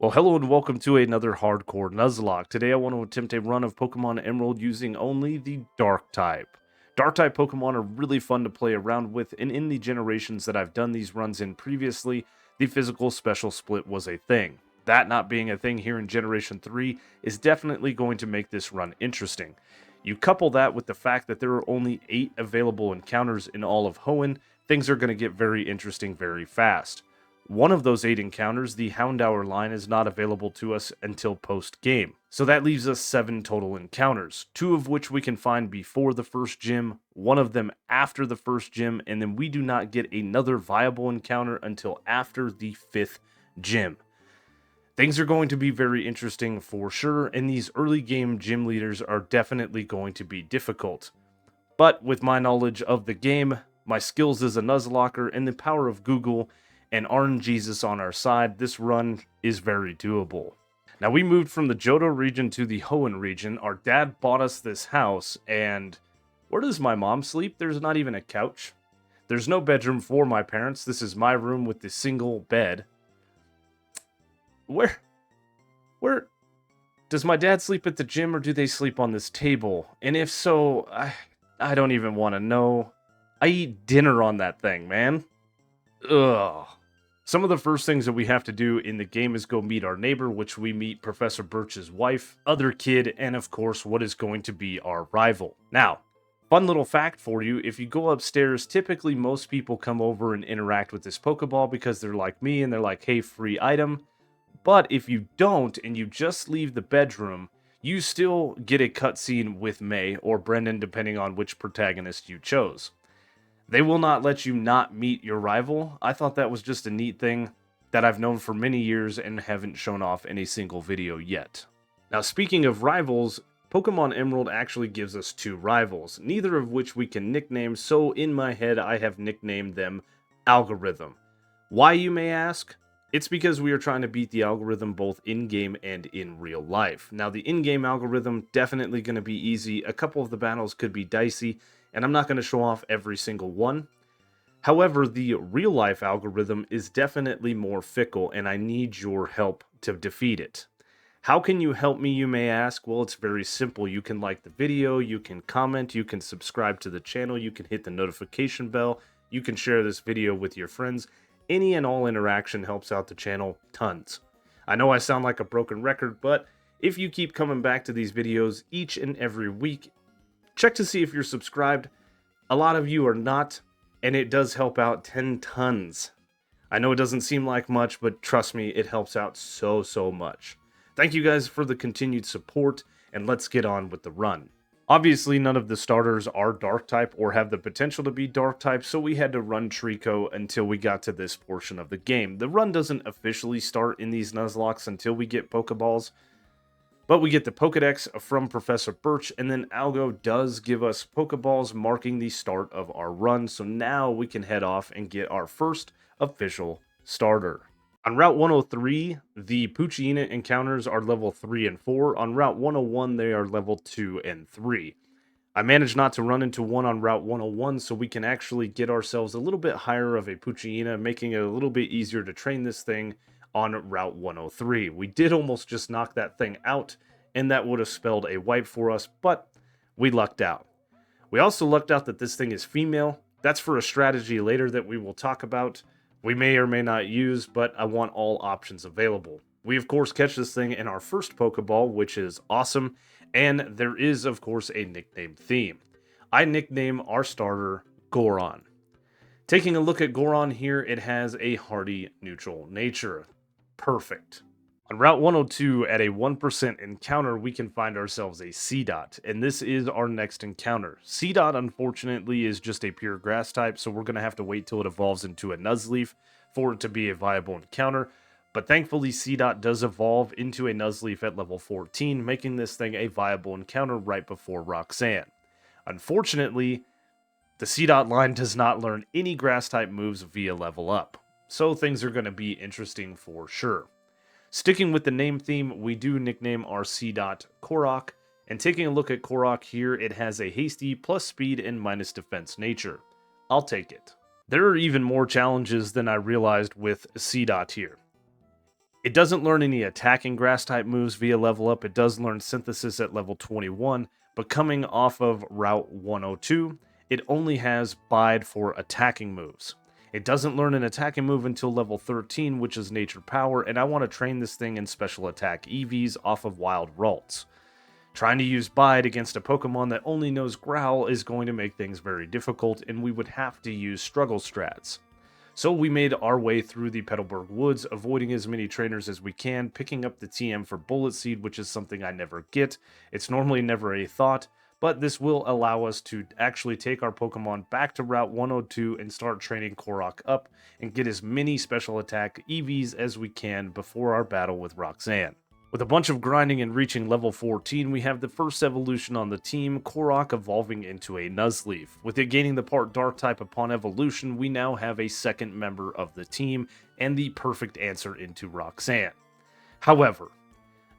Well, hello and welcome to another hardcore Nuzlocke. Today I want to attempt a run of Pokemon Emerald using only the Dark type. Dark type Pokemon are really fun to play around with, and in the generations that I've done these runs in previously, the physical special split was a thing. That not being a thing here in Generation 3 is definitely going to make this run interesting. You couple that with the fact that there are only 8 available encounters in all of Hoenn, things are going to get very interesting very fast. One of those 8 encounters, the Houndour line, is not available to us until post-game. So that leaves us 7 total encounters, 2 of which we can find before the first gym, 1 of them after the first gym, and then we do not get another viable encounter until after the 5th gym. Things are going to be very interesting for sure, and these early game gym leaders are definitely going to be difficult. But with my knowledge of the game, my skills as a Nuzlocker, and the power of Google, and RNGesus on our side, this run is very doable. Now, we moved from the Johto region to the Hoenn region. Our dad bought us this house, and where does my mom sleep? There's not even a couch. There's no bedroom for my parents. This is my room with the single bed. Where does my dad sleep at the gym, or do they sleep on this table? And if so, I don't even want to know. I eat dinner on that thing, man. Ugh. Some of the first things that we have to do in the game is go meet our neighbor, which we meet Professor Birch's wife, other kid, and of course what is going to be our rival. Now, fun little fact for you, if you go upstairs, typically most people come over and interact with this Pokeball because they're like me and they're like, hey, free item. But if you don't and you just leave the bedroom, you still get a cutscene with May or Brendan, depending on which protagonist you chose. They will not let you not meet your rival. I thought that was just a neat thing that I've known for many years and haven't shown off in a single video yet. Now, speaking of rivals, Pokemon Emerald actually gives us 2 rivals, neither of which we can nickname, so in my head I have nicknamed them Algorithm. Why, you may ask? It's because we are trying to beat the algorithm both in-game and in real life. Now, the in-game algorithm definitely going to be easy. A couple of the battles could be dicey, and I'm not going to show off every single one. However, the real-life algorithm is definitely more fickle, and I need your help to defeat it. How can you help me, you may ask? Well, it's very simple. You can like the video, you can comment, you can subscribe to the channel, you can hit the notification bell, you can share this video with your friends. Any and all interaction helps out the channel tons. I know I sound like a broken record, but if you keep coming back to these videos each and every week, check to see if you're subscribed. A lot of you are not, and it does help out 10 tons. I know it doesn't seem like much, but trust me, it helps out so much. Thank you guys for the continued support, and let's get on with the run. Obviously, none of the starters are Dark type or have the potential to be Dark type, so we had to run Trico until we got to this portion of the game. The run doesn't officially start in these Nuzlockes until we get Pokeballs, but we get the Pokedex from Professor Birch, and then Algo does give us Pokeballs marking the start of our run, so now we can head off and get our first official starter. On Route 103, the Poochyena encounters are level 3 and 4. On Route 101, they are level 2 and 3. I managed not to run into one on Route 101, so we can actually get ourselves a little bit higher of a Poochyena, making it a little bit easier to train this thing on Route 103. We did almost just knock that thing out, and that would have spelled a wipe for us, but we lucked out. We also lucked out that this thing is female. That's for a strategy later that we will talk about. We may or may not use, but I want all options available. We, of course, catch this thing in our first Pokeball, which is awesome, and there is, of course, a nickname theme. I nickname our starter Goron. Taking a look at Goron here, it has a hardy neutral nature. Perfect. On Route 102, at a 1% encounter, we can find ourselves a Seedot, and this is our next encounter. Seedot, unfortunately, is just a pure grass type, so we're going to have to wait till it evolves into a Nuzleaf for it to be a viable encounter, but thankfully Seedot does evolve into a Nuzleaf at level 14, making this thing a viable encounter right before Roxanne. Unfortunately, the Seedot line does not learn any grass-type moves via level up, so things are going to be interesting for sure. Sticking with the name theme, we do nickname our Seedot Korok, and taking a look at Korok here, it has a hasty, plus speed, and minus defense nature. I'll take it. There are even more challenges than I realized with Seedot here. It doesn't learn any attacking grass type moves via level up. It does learn synthesis at level 21, but coming off of Route 102, it only has bide for attacking moves. It doesn't learn an attacking move until level 13, which is nature power, and I want to train this thing in special attack EVs off of wild Ralts. Trying to use bide against a Pokemon that only knows growl is going to make things very difficult, and we would have to use struggle strats. So we made our way through the Petalburg Woods, avoiding as many trainers as we can, picking up the TM for Bullet Seed, which is something I never get. It's normally never a thought, but this will allow us to actually take our Pokemon back to Route 102 and start training Korok up and get as many special attack EVs as we can before our battle with Roxanne. With a bunch of grinding and reaching level 14, we have the first evolution on the team, Korok evolving into a Nuzleaf. With it gaining the part Dark type upon evolution, we now have a second member of the team, and the perfect answer into Roxanne. However,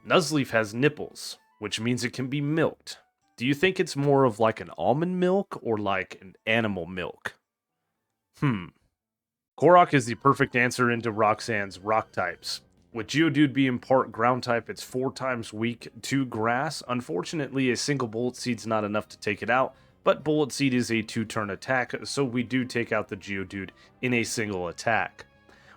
Nuzleaf has nipples, which means it can be milked. Do you think it's more of like an almond milk or like an animal milk? Korok is the perfect answer into Roxanne's rock types. With Geodude being part ground type, it's 4 times weak to grass. Unfortunately, a single Bullet Seed's not enough to take it out, but Bullet Seed is a 2-turn attack, so we do take out the Geodude in a single attack.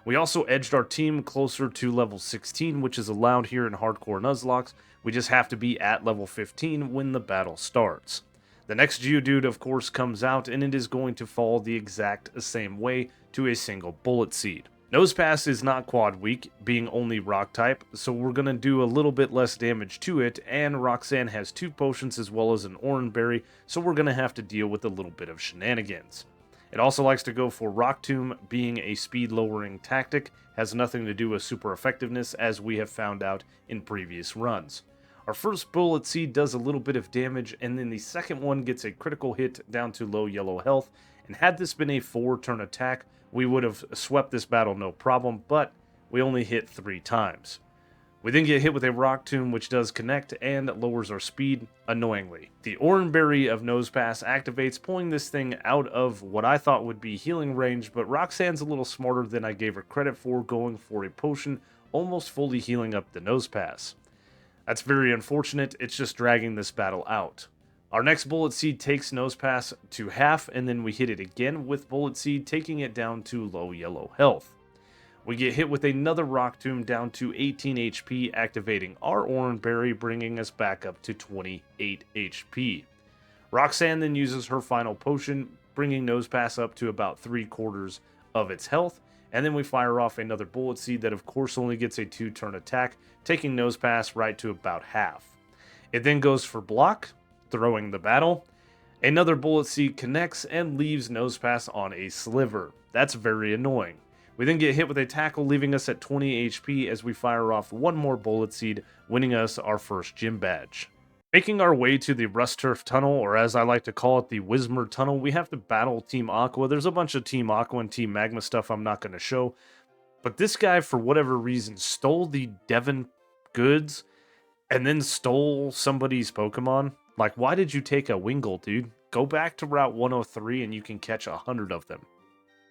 We also edged our team closer to level 16, which is allowed here in Hardcore Nuzlocke. We just have to be at level 15 when the battle starts. The next Geodude, of course, comes out, and it is going to fall the exact same way to a single Bullet Seed. Nosepass is not quad weak, being only rock type, so we're going to do a little bit less damage to it, and Roxanne has 2 potions as well as an Oran Berry, so we're going to have to deal with a little bit of shenanigans. It also likes to go for Rock Tomb, being a speed lowering tactic, has nothing to do with super effectiveness as we have found out in previous runs. Our first Bullet Seed does a little bit of damage, and then the second one gets a critical hit down to low yellow health, and had this been a 4-turn attack, we would have swept this battle no problem, but we only hit 3 times. We then get hit with a Rock Tomb, which does connect and lowers our speed, annoyingly. The Oran Berry of Nosepass activates, pulling this thing out of what I thought would be healing range, but Roxanne's a little smarter than I gave her credit for, going for a potion, almost fully healing up the Nosepass. That's very unfortunate, it's just dragging this battle out. Our next Bullet Seed takes Nosepass to half, and then we hit it again with Bullet Seed, taking it down to low yellow health. We get hit with another Rock Tomb down to 18 HP, activating our Oran Berry, bringing us back up to 28 HP. Roxanne then uses her final potion, bringing Nosepass up to about 3/4 of its health, and then we fire off another Bullet Seed that of course only gets a 2-turn attack, taking Nosepass right to about half. It then goes for block, throwing the battle. Another Bullet Seed connects and leaves Nosepass on a sliver. That's very annoying. We then get hit with a tackle, leaving us at 20 HP as we fire off one more Bullet Seed, winning us our first gym badge. Making our way to the Rust Turf Tunnel, or as I like to call it, the Whismer Tunnel, we have to battle Team Aqua. There's a bunch of Team Aqua and Team Magma stuff I'm not going to show, but this guy, for whatever reason, stole the Devon goods and then stole somebody's Pokemon. Like, why did you take a Wingull, dude? Go back to Route 103 and you can catch 100 of them.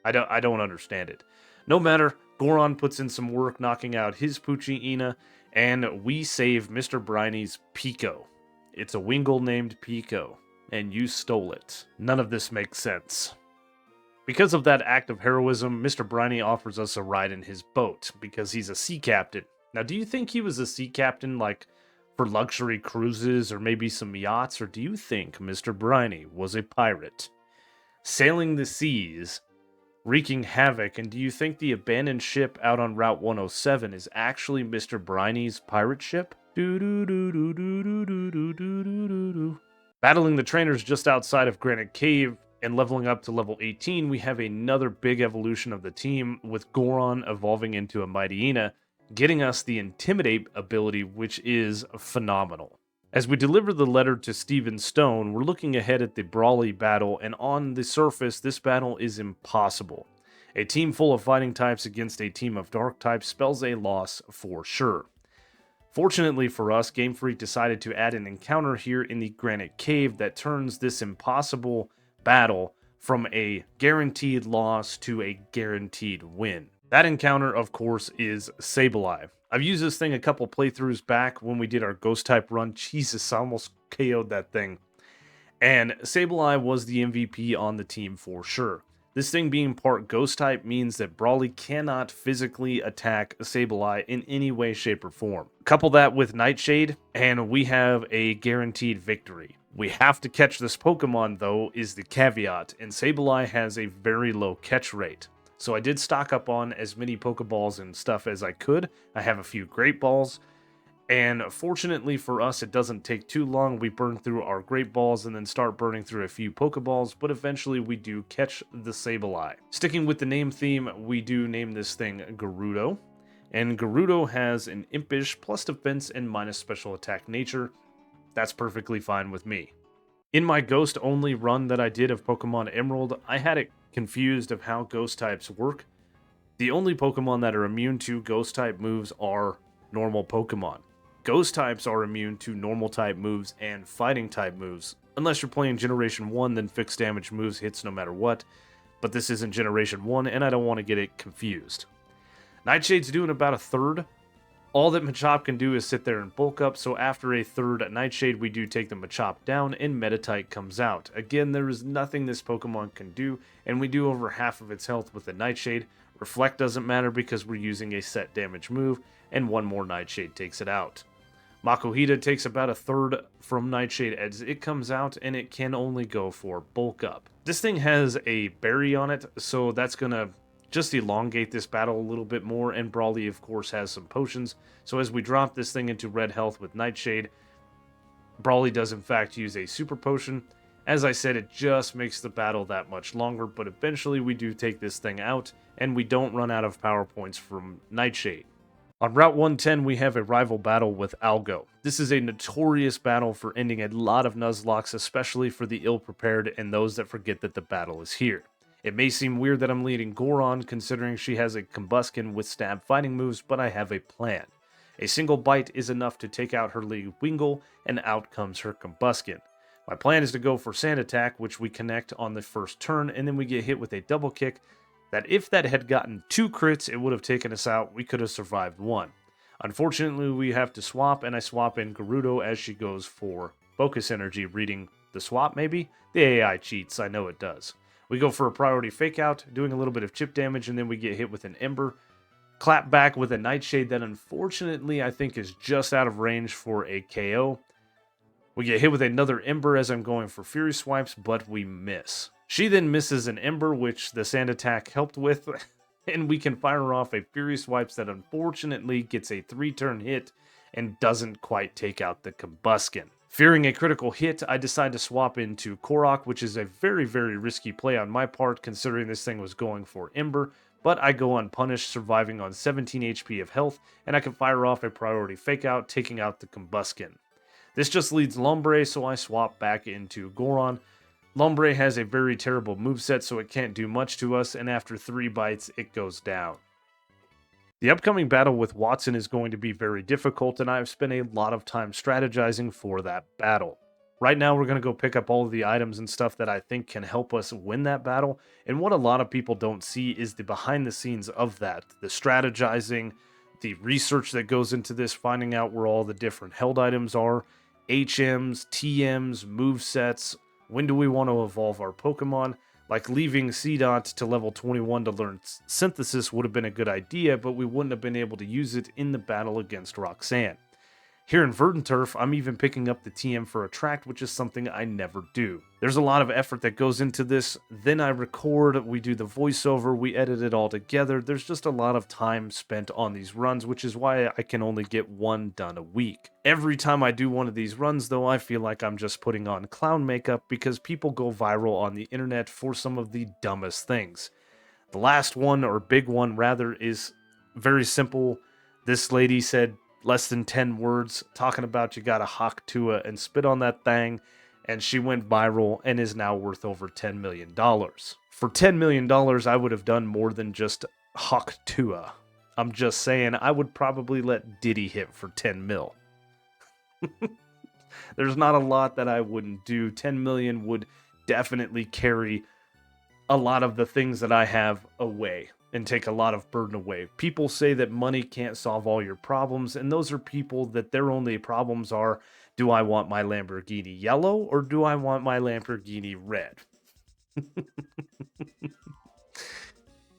I don't understand it. No matter, Goron puts in some work knocking out his Poochyena, and we save Mr. Briny's Pico. It's a Wingull named Pico, and you stole it. None of this makes sense. Because of that act of heroism, Mr. Briny offers us a ride in his boat, because he's a sea captain. Now, do you think he was a sea captain, like, for luxury cruises or maybe some yachts, or do you think Mr. Briny was a pirate, sailing the seas, wreaking havoc? And do you think the abandoned ship out on Route 107 is actually Mr. Briny's pirate ship? Battling the trainers just outside of Granite Cave and leveling up to level 18, we have another big evolution of the team, with Goron evolving into a Mightyena, getting us the Intimidate ability, which is phenomenal. As we deliver the letter to Stephen Stone, we're looking ahead at the Brawly battle, and on the surface, this battle is impossible. A team full of fighting types against a team of dark types spells a loss for sure. Fortunately for us, Game Freak decided to add an encounter here in the Granite Cave that turns this impossible battle from a guaranteed loss to a guaranteed win. That encounter, of course, is Sableye. I've used this thing a couple playthroughs back when we did our ghost type run. Jesus, I almost KO'd that thing. And Sableye was the MVP on the team for sure. This thing being part ghost type means that Brawly cannot physically attack Sableye in any way, shape, or form. Couple that with Nightshade, and we have a guaranteed victory. We have to catch this Pokemon, though, is the caveat, and Sableye has a very low catch rate. So I did stock up on as many Pokeballs and stuff as I could. I have a few Great Balls. And fortunately for us, it doesn't take too long. We burn through our Great Balls and then start burning through a few Pokeballs, but eventually we do catch the Sableye. Sticking with the name theme, we do name this thing Gerudo. And Gerudo has an impish plus defense and minus special attack nature. That's perfectly fine with me. In my Ghost only run that I did of Pokemon Emerald, I had it confused of how Ghost types work. The only Pokemon that are immune to Ghost type moves are normal Pokemon. Ghost types are immune to normal type moves and fighting type moves. Unless you're playing Generation 1, then fixed damage moves hits no matter what. But this isn't Generation 1, and I don't want to get it confused. Nightshade's doing about a third. All that Machop can do is sit there and bulk up, so after a third Nightshade, we do take the Machop down, and Meditite comes out. Again, there is nothing this Pokemon can do, and we do over half of its health with the Nightshade. Reflect doesn't matter because we're using a set damage move, and one more Nightshade takes it out. Makuhita takes about a third from Nightshade as it comes out, and it can only go for bulk up. This thing has a berry on it, so that's going to just elongate this battle a little bit more, and Brawly, of course, has some potions. So as we drop this thing into red health with Nightshade, Brawly does in fact use a super potion. As I said, it just makes the battle that much longer, but eventually we do take this thing out, and we don't run out of power points from Nightshade. On Route 110, we have a rival battle with Algo. This is a notorious battle for ending a lot of Nuzlocks, especially for the ill-prepared and those that forget that the battle is here. It may seem weird that I'm leading Goron, considering she has a Combuskin with stab fighting moves, but I have a plan. A single bite is enough to take out her lead Wingull, and out comes her Combuskin. My plan is to go for Sand Attack, which we connect on the first turn, and then we get hit with a double kick, that if that had gotten 2 crits, it would have taken us out. We could have survived 1. Unfortunately, we have to swap, and I swap in Gerudo as she goes for Focus Energy, reading the swap maybe? The AI cheats, I know it does. We go for a priority fake out, doing a little bit of chip damage, and then we get hit with an Ember. Clap back with a Nightshade that unfortunately I think is just out of range for a KO. We get hit with another Ember as I'm going for Fury Swipes, but we miss. She then misses an Ember, which the Sand Attack helped with, and we can fire off a Fury Swipes that unfortunately gets a 3-turn hit and doesn't quite take out the Combuskin. Fearing a critical hit, I decide to swap into Korok, which is a very, very risky play on my part, considering this thing was going for Ember, but I go unpunished, surviving on 17 HP of health, and I can fire off a priority fake out, taking out the Combuskin. This just leads Lombre, so I swap back into Goron. Lombre has a very terrible moveset, so it can't do much to us, and after 3 bites, it goes down. The upcoming battle with Wattson is going to be very difficult, and I've spent a lot of time strategizing for that battle. Right now, we're going to go pick up all of the items and stuff that I think can help us win that battle, and what a lot of people don't see is the behind the scenes of that. The strategizing, the research that goes into this, finding out where all the different held items are, HMs, TMs, movesets. When do we want to evolve our Pokemon? Like leaving Seedot to level 21 to learn Synthesis would have been a good idea, but we wouldn't have been able to use it in the battle against Roxanne. Here in Verdanturf, I'm even picking up the TM for Attract, which is something I never do. There's a lot of effort that goes into this. Then I record, we do the voiceover, we edit it all together. There's just a lot of time spent on these runs, which is why I can only get 1 done a week. Every time I do one of these runs, though, I feel like I'm just putting on clown makeup because people go viral on the internet for some of the dumbest things. The last one, or big one rather, is very simple. This lady said less than 10 words talking about you gotta hawk Tua and spit on that thing, and she went viral and is now worth over $10 million. For $10 million, I would have done more than just hawk Tua. I'm just saying, I would probably let Diddy hit for 10 mil. There's not a lot that I wouldn't do. 10 million would definitely carry a lot of the things that I have away. and take a lot of burden away. People say that money can't solve all your problems, and those are people that their only problems are, do I want my Lamborghini yellow or do I want my Lamborghini red?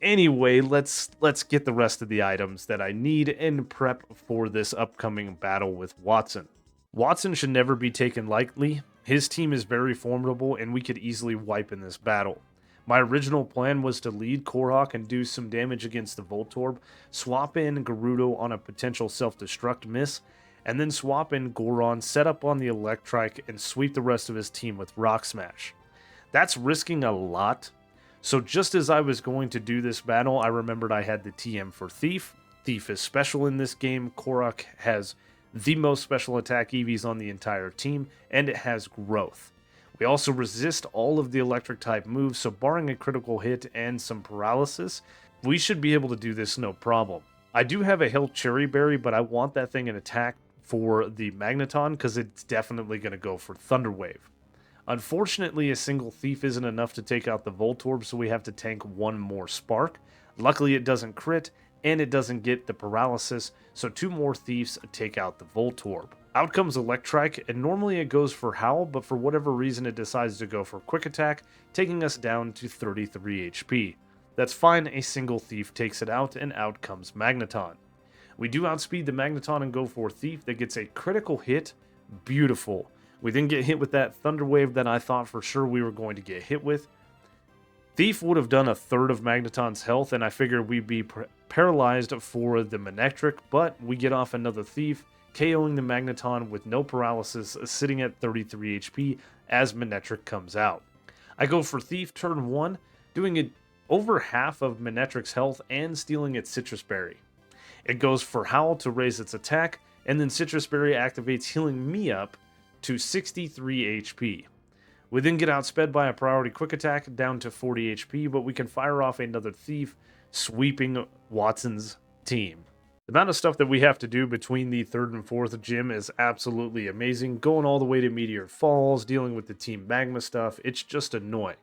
Anyway, let's get the rest of the items that I need and prep for this upcoming battle with Wattson. Wattson should never be taken lightly. His team is very formidable and we could easily wipe in this battle. My original plan was to lead Korok and do some damage against the Voltorb, swap in Gerudo on a potential self-destruct miss, and then swap in Goron, set up on the Electrike, and sweep the rest of his team with Rock Smash. That's risking a lot. So just as I was going to do this battle, I remembered I had the TM for Thief. Thief is special in this game. Korok has the most special attack EVs on the entire team, and it has growth. We also resist all of the electric type moves, so barring a critical hit and some paralysis, we should be able to do this no problem. I do have a Health Cherry Berry, but I want that thing in attack for the Magneton because it's definitely going to go for Thunder Wave. Unfortunately, a single Thief isn't enough to take out the Voltorb, so we have to tank one more Spark. Luckily, it doesn't crit, and it doesn't get the paralysis, so 2 more Thieves take out the Voltorb. Out comes Electrike, and normally it goes for Howl, but for whatever reason it decides to go for Quick Attack, taking us down to 33 HP. That's fine, a single Thief takes it out, and out comes Magneton. We do outspeed the Magneton and go for Thief that gets a critical hit. Beautiful. We then get hit with that Thunder Wave that I thought for sure we were going to get hit with. Thief would have done a third of Magneton's health, and I figured we'd be paralyzed for the Manectric, but we get off another Thief, KOing the Magneton with no paralysis, sitting at 33 HP as Manectric comes out. I go for Thief turn 1, doing it over half of Manectric's health and stealing its Citrus Berry. It goes for Howl to raise its attack, and then Citrus Berry activates, healing me up to 63 HP. We then get outsped by a priority quick attack down to 40 HP, but we can fire off another Thief, sweeping Wattson's team. The amount of stuff that we have to do between the 3rd and 4th gym is absolutely amazing. Going all the way to Meteor Falls, dealing with the Team Magma stuff, it's just annoying.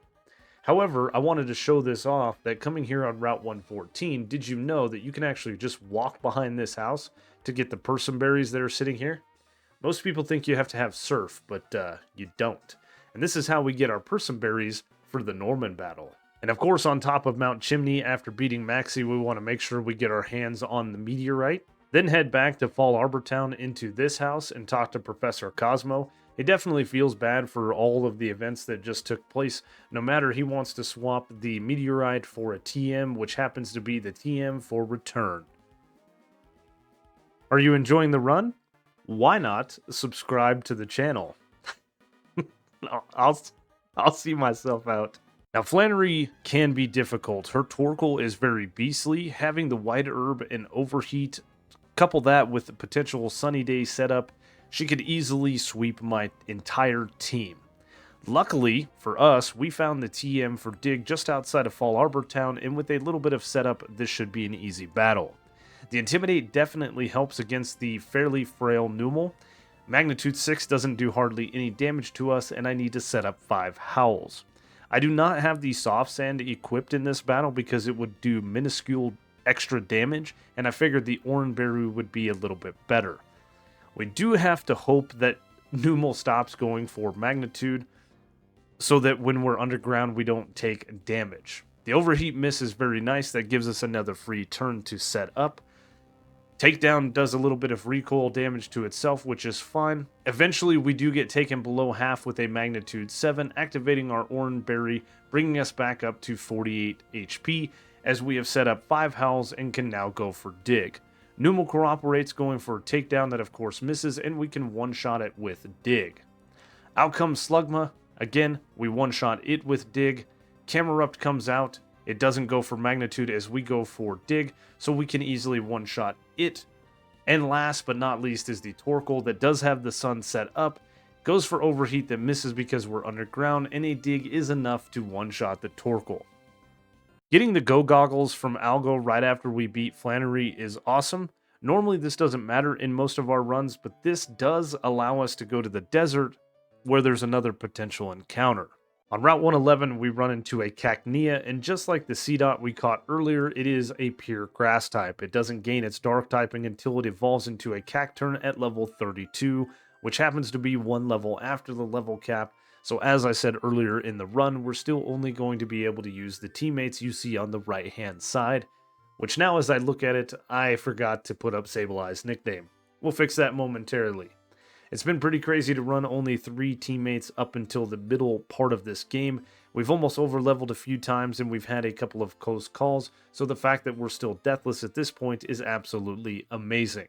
However, I wanted to show this off that coming here on Route 114, did you know that you can actually just walk behind this house to get the Person Berries that are sitting here? Most people think you have to have Surf, but you don't. And this is how we get our Person Berries for the Norman battle. And of course, on top of Mount Chimney, after beating Maxie, we want to make sure we get our hands on the meteorite. Then head back to Fall Arbor Town into this house and talk to Professor Cosmo. He definitely feels bad for all of the events that just took place. No matter, he wants to swap the meteorite for a TM, which happens to be the TM for Return. Are you enjoying the run? Why not subscribe to the channel? I'll see myself out. Now, Flannery can be difficult. Her Torkoal is very beastly. Having the White Herb and Overheat, couple that with the potential Sunny Day setup, she could easily sweep my entire team. Luckily for us, we found the TM for Dig just outside of Fall Arbor Town, and with a little bit of setup, this should be an easy battle. The Intimidate definitely helps against the fairly frail Numel. Magnitude 6 doesn't do hardly any damage to us, and I need to set up 5 Howls. I do not have the Soft Sand equipped in this battle because it would do minuscule extra damage, and I figured the Oranberry would be a little bit better. We do have to hope that Numel stops going for Magnitude so that when we're underground we don't take damage. The Overheat miss is very nice. That gives us another free turn to set up. Takedown does a little bit of recoil damage to itself, which is fine. Eventually, we do get taken below half with a Magnitude 7, activating our Oranberry, bringing us back up to 48 HP, as we have set up 5 Howls and can now go for Dig. Numel cooperates, going for a takedown that of course misses, and we can one-shot it with Dig. Out comes Slugma. Again, we one-shot it with Dig. Camerupt comes out. It doesn't go for Magnitude as we go for Dig, so we can easily one-shot it. And last but not least is the Torkoal that does have the sun set up. Goes for Overheat that misses because we're underground, and a Dig is enough to one-shot the Torkoal. Getting the Go Goggles from Algo right after we beat Flannery is awesome. Normally this doesn't matter in most of our runs, but this does allow us to go to the desert where there's another potential encounter. On Route 111, we run into a Cacnea, and just like the C-Dot we caught earlier, it is a pure grass type. It doesn't gain its dark typing until it evolves into a Cacturn at level 32, which happens to be one level after the level cap. So as I said earlier in the run, we're still only going to be able to use the teammates you see on the right-hand side, which now as I look at it, I forgot to put up Sableye's nickname. We'll fix that momentarily. It's been pretty crazy to run only 3 teammates up until the middle part of this game. We've almost overleveled a few times and we've had a couple of close calls, so the fact that we're still deathless at this point is absolutely amazing.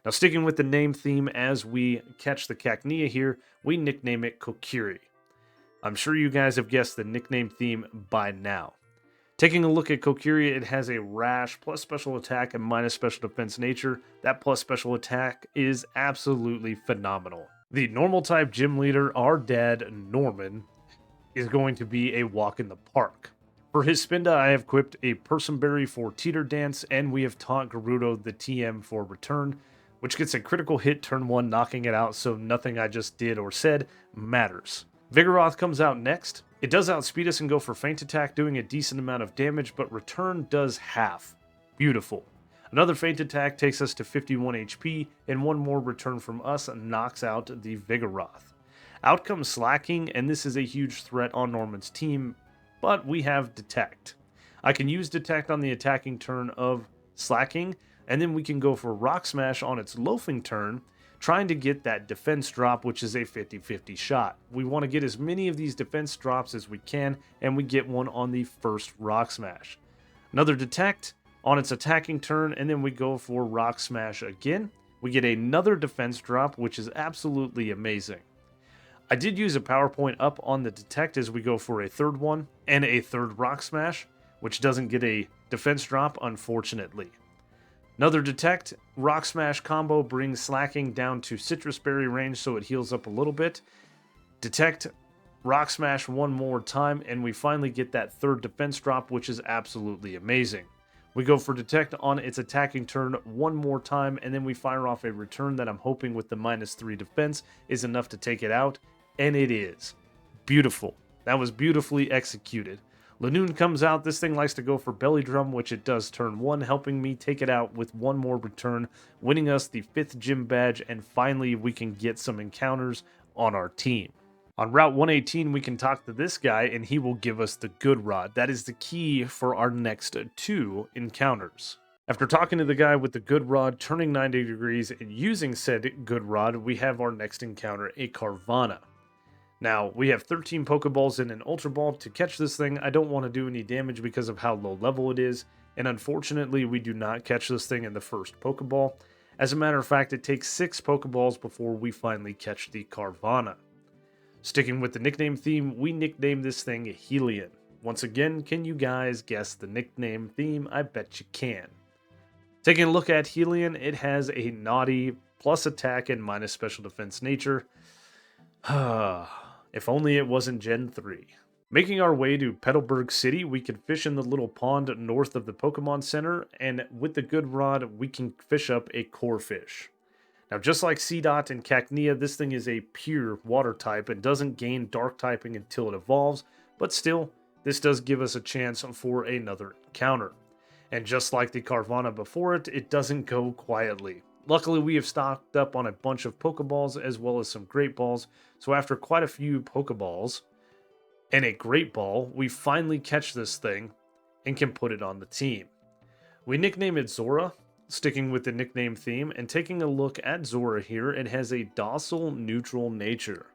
Now sticking with the name theme as we catch the Cacnea here, we nickname it Kokiri. I'm sure you guys have guessed the nickname theme by now. Taking a look at Kokiri, it has a rash plus special attack and minus special defense nature. That plus special attack is absolutely phenomenal. The normal type gym leader, our dad Norman, is going to be a walk in the park. For his Spinda, I have equipped a Personberry for Teeter Dance, and we have taught Gerudo the TM for Return, which gets a critical hit turn 1, knocking it out, so nothing I just did or said matters. Vigoroth comes out next. It does outspeed us and go for feint attack, doing a decent amount of damage, but return does half. Beautiful. Another feint attack takes us to 51 HP, and one more return from us knocks out the Vigoroth. Out comes Slacking, and this is a huge threat on Norman's team, but we have Detect. I can use Detect on the attacking turn of Slacking, and then we can go for Rock Smash on its loafing turn, trying to get that defense drop, which is a 50-50 shot. We want to get as many of these defense drops as we can, and we get one on the first Rock Smash. Another Detect on its attacking turn, and then we go for Rock Smash again. We get another defense drop, which is absolutely amazing. I did use a PowerPoint up on the Detect as we go for a third one, and a third Rock Smash, which doesn't get a defense drop, unfortunately. Another Detect, Rock Smash combo brings Slacking down to Citrus Berry range so it heals up a little bit. Detect, Rock Smash one more time, and we finally get that third defense drop, which is absolutely amazing. We go for Detect on its attacking turn one more time, and then we fire off a return that I'm hoping with the -3 defense is enough to take it out, and it is. Beautiful. That was beautifully executed. Lanoon comes out. This thing likes to go for Belly Drum, which it does turn 1, helping me take it out with one more return, winning us the 5th gym badge, and finally we can get some encounters on our team. On Route 118, we can talk to this guy, and he will give us the Good Rod. That is the key for our next 2 encounters. After talking to the guy with the Good Rod, turning 90 degrees, and using said Good Rod, we have our next encounter, a Carvana. Now, we have 13 Pokeballs and an Ultra Ball to catch this thing. I don't want to do any damage because of how low level it is, and unfortunately, we do not catch this thing in the first Pokeball. As a matter of fact, it takes 6 Pokeballs before we finally catch the Carvana. Sticking with the nickname theme, we nickname this thing Helion. Once again, can you guys guess the nickname theme? I bet you can. Taking a look at Helion, it has a naughty plus attack and minus special defense nature. If only it wasn't Gen 3. Making our way to Petalburg City, we can fish in the little pond north of the Pokemon Center, and with the Good Rod, we can fish up a Corphish. Now, just like C-Dot and Cacnea, this thing is a pure water type and doesn't gain dark typing until it evolves, but still, this does give us a chance for another encounter. And just like the Carvana before it, it doesn't go quietly. Luckily, we have stocked up on a bunch of Pokeballs as well as some Great Balls, so after quite a few Pokeballs and a Great Ball, we finally catch this thing and can put it on the team. We nickname it Zora, sticking with the nickname theme, and taking a look at Zora here, it has a docile, neutral nature.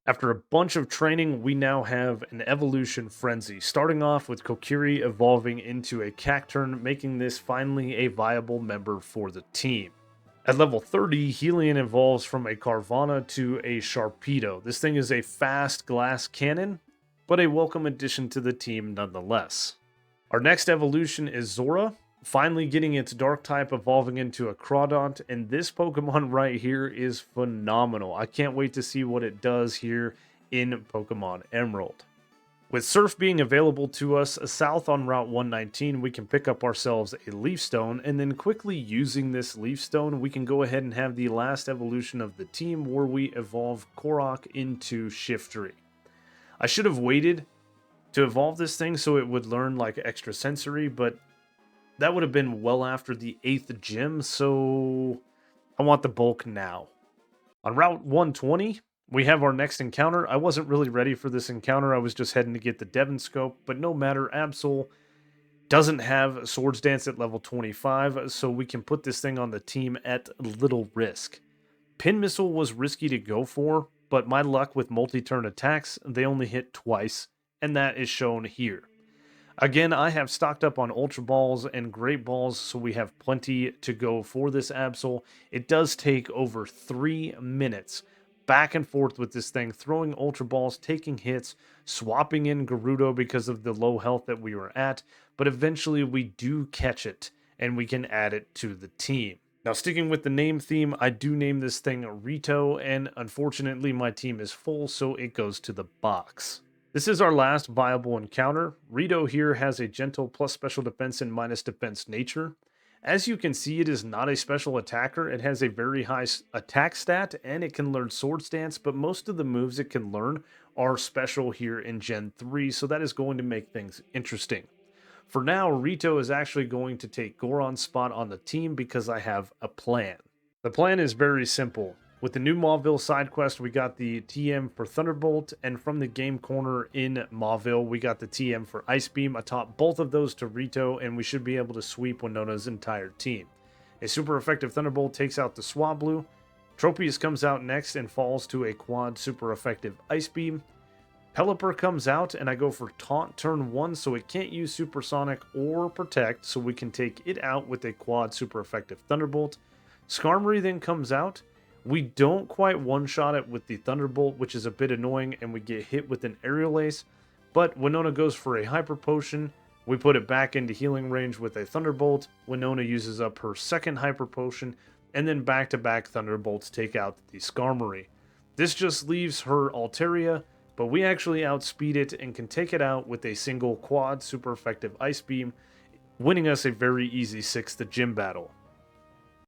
After a bunch of training, we now have an evolution frenzy, starting off with Kokiri evolving into a Cacturn, making this finally a viable member for the team. At level 30, Helion evolves from a Carvana to a Sharpedo. This thing is a fast glass cannon, but a welcome addition to the team nonetheless. Our next evolution is Zora, finally getting its dark type, evolving into a Crawdont, and this Pokemon right here is phenomenal. I can't wait to see what it does here in Pokemon Emerald. With Surf being available to us south on Route 119, we can pick up ourselves a Leaf Stone, and then quickly using this Leaf Stone, we can go ahead and have the last evolution of the team where we evolve Korok into Shiftry. I should have waited to evolve this thing so it would learn like extra sensory, but that would have been well after the 8th gym, so I want the bulk now. On Route 120, we have our next encounter. I wasn't really ready for this encounter. I was just heading to get the Devon scope, but no matter, Absol doesn't have Swords Dance at level 25, so we can put this thing on the team at little risk. Pin Missile was risky to go for, but my luck with multi-turn attacks, they only hit twice, and that is shown here. Again, I have stocked up on Ultra Balls and Great Balls, so we have plenty to go for this Absol. It does take over 3 minutes back and forth with this thing, throwing Ultra Balls, taking hits, swapping in Gerudo because of the low health that we were at, but eventually we do catch it, and we can add it to the team. Now, sticking with the name theme, I do name this thing Rito, and unfortunately my team is full, so it goes to the box. This is our last viable encounter. Rito here has a gentle plus special defense and minus defense nature. As you can see, it is not a special attacker. It has a very high attack stat, and it can learn Swords Dance, but most of the moves it can learn are special here in Gen 3, so that is going to make things interesting. For now, Rito is actually going to take Goron's spot on the team because I have a plan. The plan is very simple. With the new Mauville side quest, we got the TM for Thunderbolt, and from the game corner in Mauville, we got the TM for Ice Beam atop both of those to Rito, and we should be able to sweep Winona's entire team. A super effective Thunderbolt takes out the Swablu. Tropius comes out next and falls to a quad super effective Ice Beam. Pelipper comes out, and I go for Taunt turn 1, so it can't use Supersonic or Protect, so we can take it out with a quad super effective Thunderbolt. Skarmory then comes out. We don't quite one-shot it with the Thunderbolt, which is a bit annoying, and we get hit with an Aerial Ace, but Winona goes for a Hyper Potion. We put it back into healing range with a Thunderbolt. Winona uses up her second Hyper Potion, and then back-to-back Thunderbolts take out the Skarmory. This just leaves her Altaria, but we actually outspeed it and can take it out with a single quad super effective Ice Beam, winning us a very easy 6th gym battle.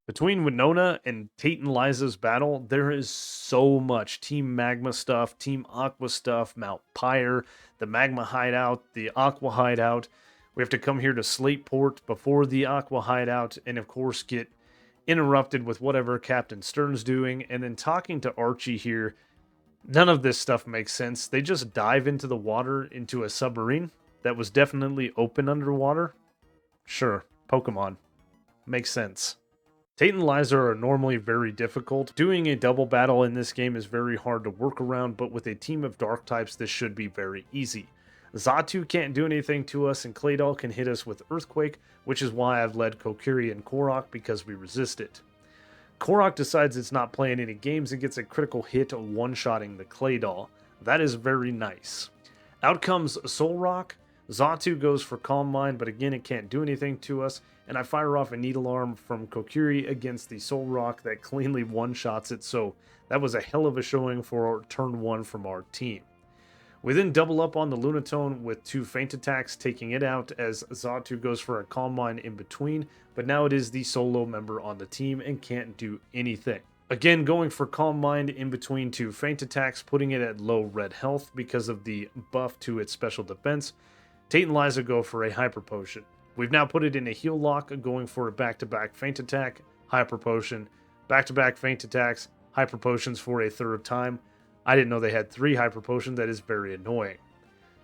Between Winona and Tate and Liza's battle, there is so much Team Magma stuff, Team Aqua stuff, Mount Pyre, the Magma hideout, the Aqua hideout. We have to come here to Slateport before the Aqua hideout, and of course get interrupted with whatever Captain Stern's doing, and then talking to Archie here. None of this stuff makes sense. They just dive into the water into a submarine that was definitely open underwater. Sure, Pokemon. Makes sense. Tate and Liza are normally very difficult. Doing a double battle in this game is very hard to work around, but with a team of dark types, this should be very easy. Xatu can't do anything to us, and Claydol can hit us with Earthquake, which is why I've led Kokiri and Korok because we resist it. Korok decides it's not playing any games and gets a critical hit one-shotting the Claydol. That is very nice. Out comes Solrock. Xatu goes for Calm Mind, but again it can't do anything to us, and I fire off a Needle Arm from Kokiri against the Solrock that cleanly one-shots it, so that was a hell of a showing for turn 1 from our team. We then double up on the Lunatone with 2 Feint Attacks, taking it out as Xatu goes for a Calm Mind in between, but now it is the solo member on the team and can't do anything. Again, going for Calm Mind in between 2 Feint Attacks, putting it at low red health because of the buff to its special defense. Tate and Liza go for a Hyper Potion. We've now put it in a heal lock, going for a back-to-back Feint Attack, Hyper Potion, back-to-back Feint Attacks, Hyper Potions for a 3rd time. I didn't know they had 3 Hyper Potions, that is very annoying.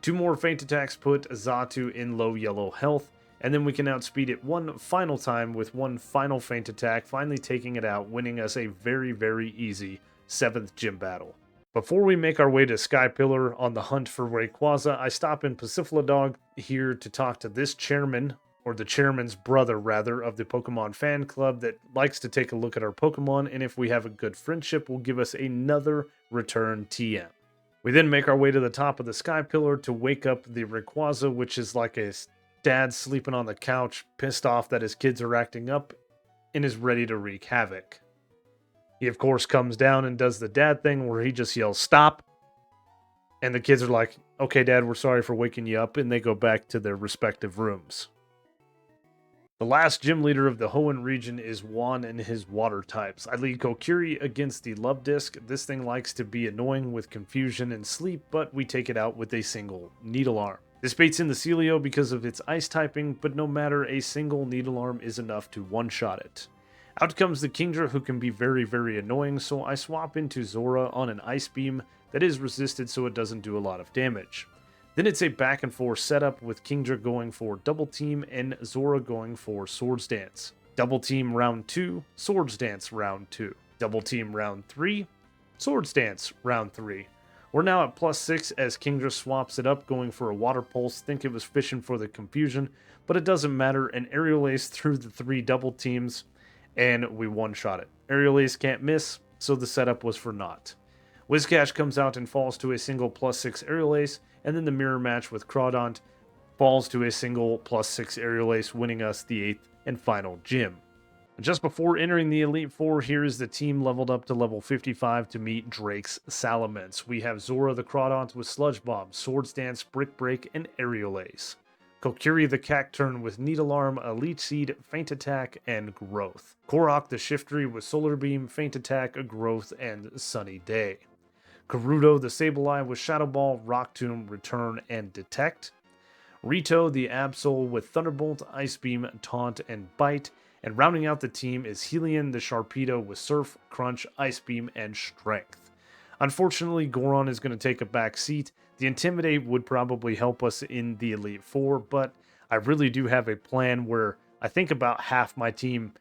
2 more Feint Attacks put Xatu in low yellow health, and then we can outspeed it one final time with 1 final Feint Attack, finally taking it out, winning us a very, very easy 7th gym battle. Before we make our way to Sky Pillar on the hunt for Rayquaza, I stop in Passiflodog here to talk to this chairman, or the chairman's brother rather, of the Pokemon fan club that likes to take a look at our Pokemon, and if we have a good friendship, will give us another return TM. We then make our way to the top of the Sky Pillar to wake up the Rayquaza, which is like a dad sleeping on the couch, pissed off that his kids are acting up, and is ready to wreak havoc. He, of course, comes down and does the dad thing where he just yells, "Stop!" And the kids are like, "Okay, Dad, we're sorry for waking you up," and they go back to their respective rooms. The last gym leader of the Hoenn region is Juan and his water types. I lead Kokiri against the Love Disc. This thing likes to be annoying with confusion and sleep, but we take it out with a single Needle Arm. This baits in the Celio because of its ice typing, but no matter, a single Needle Arm is enough to one-shot it. Out comes the Kingdra, who can be very, very annoying, so I swap into Zora on an Ice Beam that is resisted so it doesn't do a lot of damage. Then it's a back and forth setup with Kingdra going for Double Team and Zora going for Swords Dance. Double Team round 2, Swords Dance round 2. Double Team round 3, Swords Dance round 3. We're now at +6 as Kingdra swaps it up going for a Water Pulse. Think it was fishing for the confusion, but it doesn't matter. An Aerial Ace through the 3 double teams and we one-shot it. Aerial Ace can't miss, so the setup was for naught. Whiscash comes out and falls to a single +6 Aerial Ace, and then the mirror match with Crawdont falls to a single +6 Aerial Ace, winning us the 8th and final gym. Just before entering the Elite Four, here is the team leveled up to level 55 to meet Drake's Salamence. We have Zora the Crawdont with Sludge Bomb, Swords Dance, Brick Break, and Aerial Ace. Kokiri the Cacturn with Needle Arm, Elite Seed, Feint Attack, and Growth. Korok the Shiftry with Solar Beam, Feint Attack, Growth, and Sunny Day. Karuto the Sableye with Shadow Ball, Rock Tomb, Return, and Detect. Rito the Absol with Thunderbolt, Ice Beam, Taunt, and Bite. And rounding out the team is Helion the Sharpedo with Surf, Crunch, Ice Beam, and Strength. Unfortunately, Goron is going to take a back seat. The Intimidate would probably help us in the Elite Four, but I really do have a plan where I think about half my team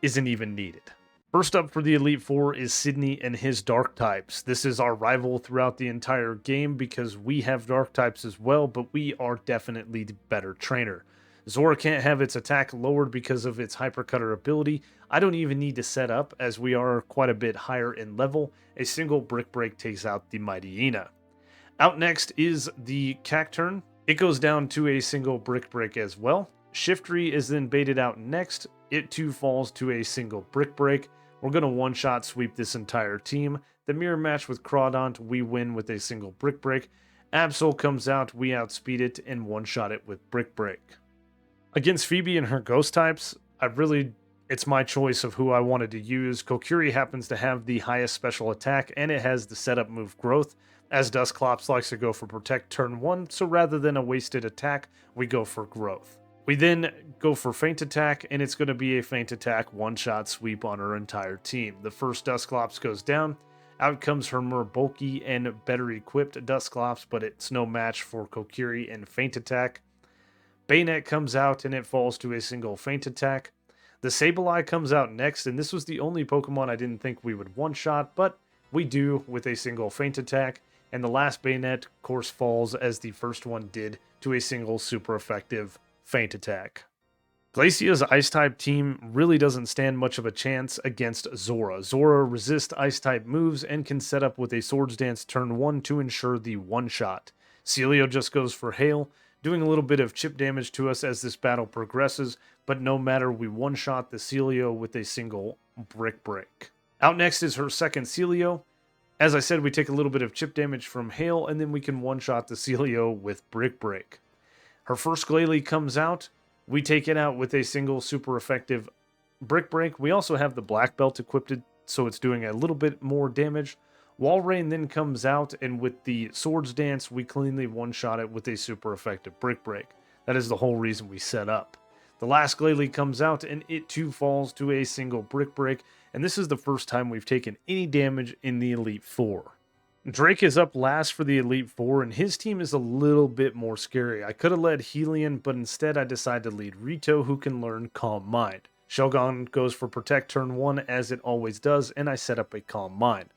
isn't even needed. First up for the Elite Four is Sydney and his Dark types. This is our rival throughout the entire game because we have Dark types as well, but we are definitely the better trainer. Zora can't have its attack lowered because of its Hypercutter ability. I don't even need to set up as we are quite a bit higher in level. A single Brick Break takes out the Mighty Ina. Out next is the Cacturn. It goes down to a single Brick Break as well. Shiftry is then baited out next. It too falls to a single Brick Break. We're going to one-shot sweep this entire team. The mirror match with Crawdont, we win with a single Brick Break. Absol comes out, we outspeed it, and one-shot it with Brick Break. Against Phoebe and her ghost types, it's my choice of who I wanted to use. Kokiri happens to have the highest special attack, and it has the setup move Growth, as Dusclops likes to go for Protect turn 1, so rather than a wasted attack, we go for Growth. We then go for Feint Attack, and it's going to be a Feint Attack one-shot sweep on our entire team. The first Dusclops goes down. Out comes her more bulky and better equipped Dusclops, but it's no match for Kokiri and Feint Attack. Bayonet comes out, and it falls to a single Feint Attack. The Sableye comes out next, and this was the only Pokemon I didn't think we would one-shot, but we do with a single Feint Attack. And the last Bayonet, of course, falls as the first one did to a single super effective Feint Attack. Glacia's Ice-type team really doesn't stand much of a chance against Zora. Zora resists Ice-type moves and can set up with a Swords Dance turn 1 to ensure the one-shot. Celio just goes for Hail, doing a little bit of chip damage to us as this battle progresses, but no matter, we one-shot the Celio with a single Brick Break. Out next is her second Celio. As I said, we take a little bit of chip damage from Hail, and then we can one-shot the Celio with Brick Break. Her first Glalie comes out. We take it out with a single super effective Brick Break. We also have the Black Belt equipped, so it's doing a little bit more damage. Walrein then comes out, and with the Swords Dance, we cleanly one-shot it with a super effective Brick Break. That is the whole reason we set up. The last Glalie comes out, and it too falls to a single Brick Break, and this is the first time we've taken any damage in the Elite Four. Drake is up last for the Elite Four, and his team is a little bit more scary. I could have led Helion, but instead I decided to lead Rito, who can learn Calm Mind. Shogun goes for Protect turn 1, as it always does, and I set up a Calm Mind.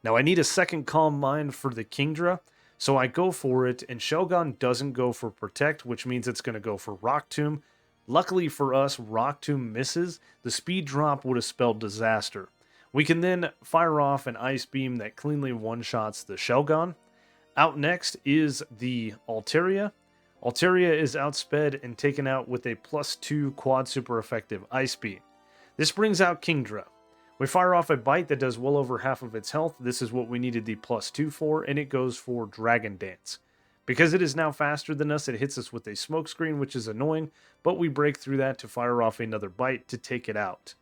Now I need a second Calm Mind for the Kingdra, so I go for it, and Shogun doesn't go for Protect, which means it's going to go for Rock Tomb. Luckily for us, Rock Tomb misses. The speed drop would have spelled disaster. We can then fire off an Ice Beam that cleanly one-shots the Shogun. Out next is the Altaria. Altaria is outsped and taken out with a +2 quad super effective Ice Beam. This brings out Kingdra. We fire off a Bite that does well over half of its health. This is what we needed the +2 for, and it goes for Dragon Dance. Because it is now faster than us, it hits us with a smoke screen, which is annoying, but we break through that to fire off another bite to take it out.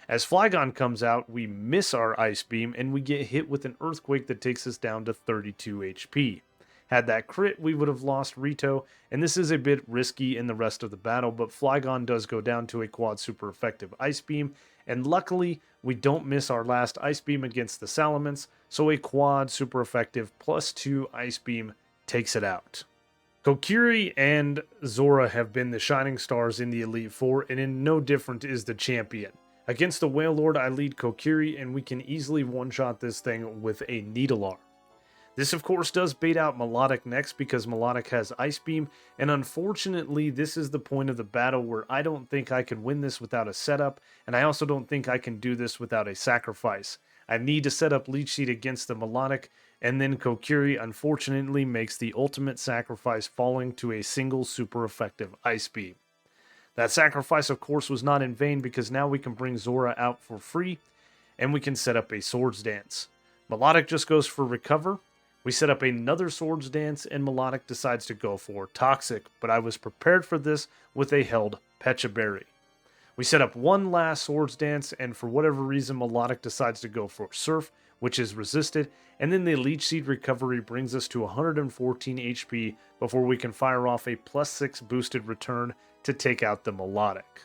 As Flygon comes out, we miss our Ice Beam and we get hit with an Earthquake that takes us down to 32 HP. Had that crit, we would have lost Rito, and this is a bit risky in the rest of the battle, but Flygon does go down to a quad super effective Ice Beam, and luckily, we don't miss our last Ice Beam against the Salamence, so a quad super effective +2 Ice Beam takes it out. Kokiri and Zora have been the shining stars in the Elite Four, and in no different is the champion. Against the Whale Lord, I lead Kokiri, and we can easily one-shot this thing with a Needle Arm. This, of course, does bait out Melodic next because Melodic has Ice Beam, and unfortunately, this is the point of the battle where I don't think I can win this without a setup, and I also don't think I can do this without a sacrifice. I need to set up Leech Seed against the Melodic, and then Kokiri unfortunately makes the ultimate sacrifice, falling to a single super effective Ice Beam. That sacrifice, of course, was not in vain because now we can bring Zora out for free, and we can set up a Swords Dance. Melodic just goes for Recover. We set up another Swords Dance, and Melodic decides to go for Toxic, but I was prepared for this with a held Pecha Berry. We set up one last Swords Dance, and for whatever reason, Melodic decides to go for Surf, which is resisted, and then the Leech Seed recovery brings us to 114 HP before we can fire off a +6 boosted return to take out the Melodic.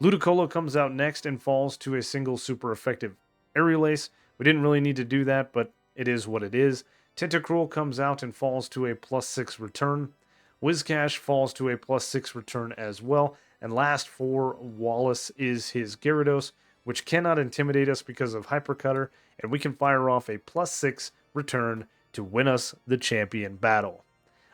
Ludicolo comes out next and falls to a single super effective Aerial Ace. We didn't really need to do that, but it is what it is. Tentacruel comes out and falls to a +6 return. Whiscash falls to a +6 return as well. And last for Wallace is his Gyarados, which cannot intimidate us because of Hypercutter, and we can fire off a +6 return to win us the champion battle.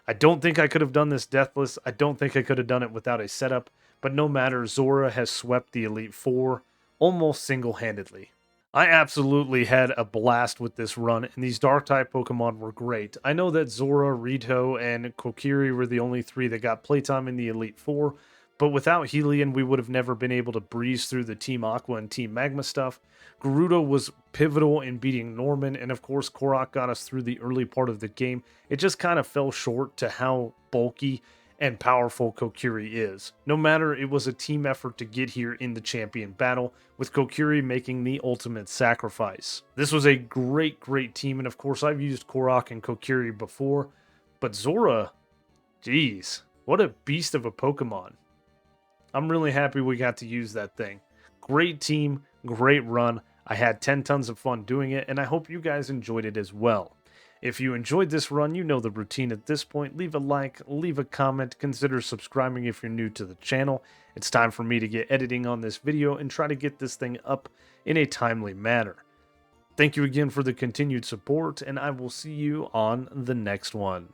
I don't think I could have done this deathless. I don't think I could have done it without a setup, but no matter, Zora has swept the Elite Four almost single-handedly. I absolutely had a blast with this run, and these Dark-type Pokemon were great. I know that Zora, Rito, and Kokiri were the only three that got playtime in the Elite Four, but without Helion, we would have never been able to breeze through the Team Aqua and Team Magma stuff. Gerudo was pivotal in beating Norman, and of course, Korok got us through the early part of the game. It just kind of fell short to how bulky and powerful Kokiri is. No matter, it was a team effort to get here in the champion battle, with Kokiri making the ultimate sacrifice. This was a great team, and of course I've used Korok and Kokiri before, but Zora, geez, what a beast of a Pokemon. I'm really happy we got to use that thing. Great team, great run. I had 10 tons of fun doing it, and I hope you guys enjoyed it as well. If you enjoyed this run, you know the routine at this point. Leave a like, leave a comment, consider subscribing if you're new to the channel. It's time for me to get editing on this video and try to get this thing up in a timely manner. Thank you again for the continued support, and I will see you on the next one.